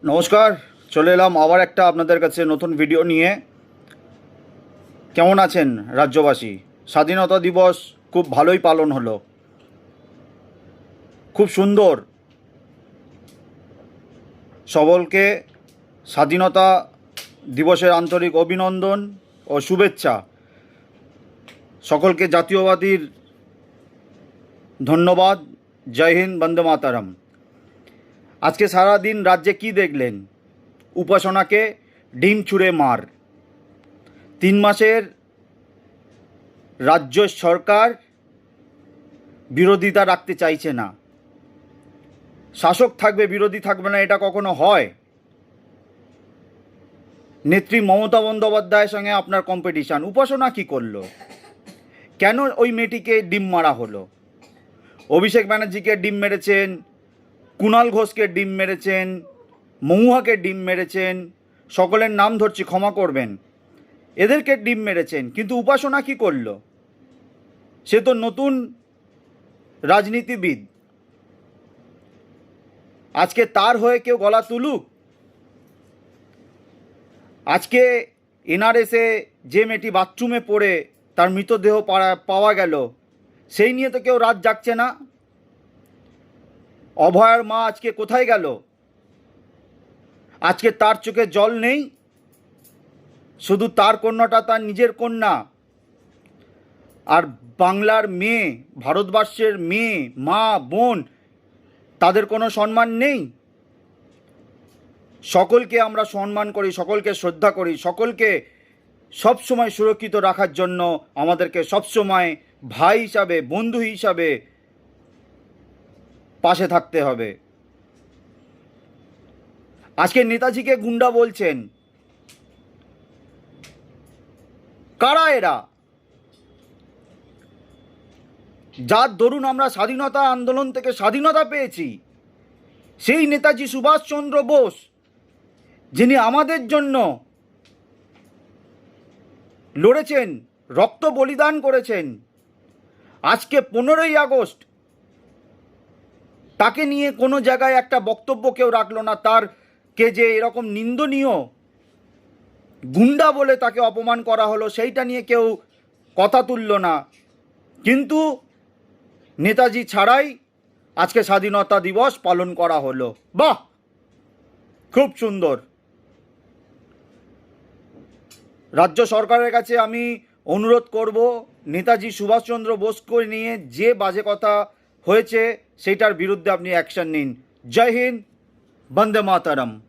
নমস্কার, চলে এলাম আবার একটা আপনাদের কাছে নতুন ভিডিও নিয়ে। কেমন আছেন রাজ্যবাসী? স্বাধীনতা দিবস খুব ভালোই পালন হলো, খুব সুন্দর। সকলকে স্বাধীনতা দিবসের আন্তরিক অভিনন্দন ও শুভেচ্ছা। সকলকে জাতীয়বাদীর ধন্যবাদ। জয় হিন্দ, বন্দে মাতারম। আজকে সারাদিন রাজ্যে কি দেখলেন? উপাসনাকে ডিম ছুঁড়ে মার। 3 মাসের রাজ্য সরকার বিরোধিতা রাখতে চাইছে না। শাসক থাকবে, বিরোধী থাকবে না, এটা কখনো হয়? নেত্রী মমতা বন্দ্যোপাধ্যায়ের সঙ্গে আপনার কম্পিটিশান। উপাসনা কি করলো? কেন ওই মেয়েটিকে ডিম মারা হলো? অভিষেক ব্যানার্জিকে ডিম মেরেছেন, কুণাল ঘোষকে ডিম মেরেছেন, মহুয়াকে ডিম মেরেছেন, সকলের নাম ধরছি, ক্ষমা করবেন, এদেরকে ডিম মেরেছেন। কিন্তু উপাসনা কি করলো? সে তো নতুন রাজনীতিবিদ। আজকে তার হয়ে কেউ গলা তুলুক? আজকে এনআরএসে যে মেয়েটি বাথরুমে পড়ে তার মৃতদেহ পাওয়া গেল, সেই নিয়ে তো কেউ রাত জাগছে না। অভয়ার মা আজকে কোথায় গেল? আজকে তার চোখে জল নেই। শুধু তার কন্যাটা তার নিজের কন্যা, আর বাংলার মেয়ে, ভারতবর্ষের মেয়ে, মা বোন, তাদের কোনো সম্মান নেই। সকলকে আমরা সম্মান করি, সকলকে শ্রদ্ধা করি, সকলকে সবসময় সুরক্ষিত রাখার জন্য আমাদেরকে সবসময় ভাই হিসাবে, বন্ধু হিসাবে পাশে থাকতে হবে। আজকে নেতাজিকে গুন্ডা বলছেন। কারা এরা? যার দরুন আমরা স্বাধীনতা আন্দোলন থেকে স্বাধীনতা পেয়েছি, সেই নেতাজি সুভাষচন্দ্র বোস, যিনি আমাদের জন্য লড়েছেন, রক্ত বলিদান করেছেন। আজকে 15ই আগস্ট তাকে নিয়ে কোনো জায়গায় একটা বক্তব্য কেউ রাখলো না। তারকে যে এরকম নিন্দনীয় গুন্ডা বলে তাকে অপমান করা হলো, সেইটা নিয়ে কেউ কথা তুলল না। কিন্তু নেতাজি ছাড়াই আজকে স্বাধীনতা দিবস পালন করা হলো। বাহ, খুব সুন্দর। রাজ্য সরকারের কাছে আমি অনুরোধ করব, নেতাজি সুভাষচন্দ্র বোসকে নিয়ে যে বাজে কথা হয়েছে সেটার বিরুদ্ধে আপনি অ্যাকশন নিন। জয় হিন্দ, বন্দে মাতরম।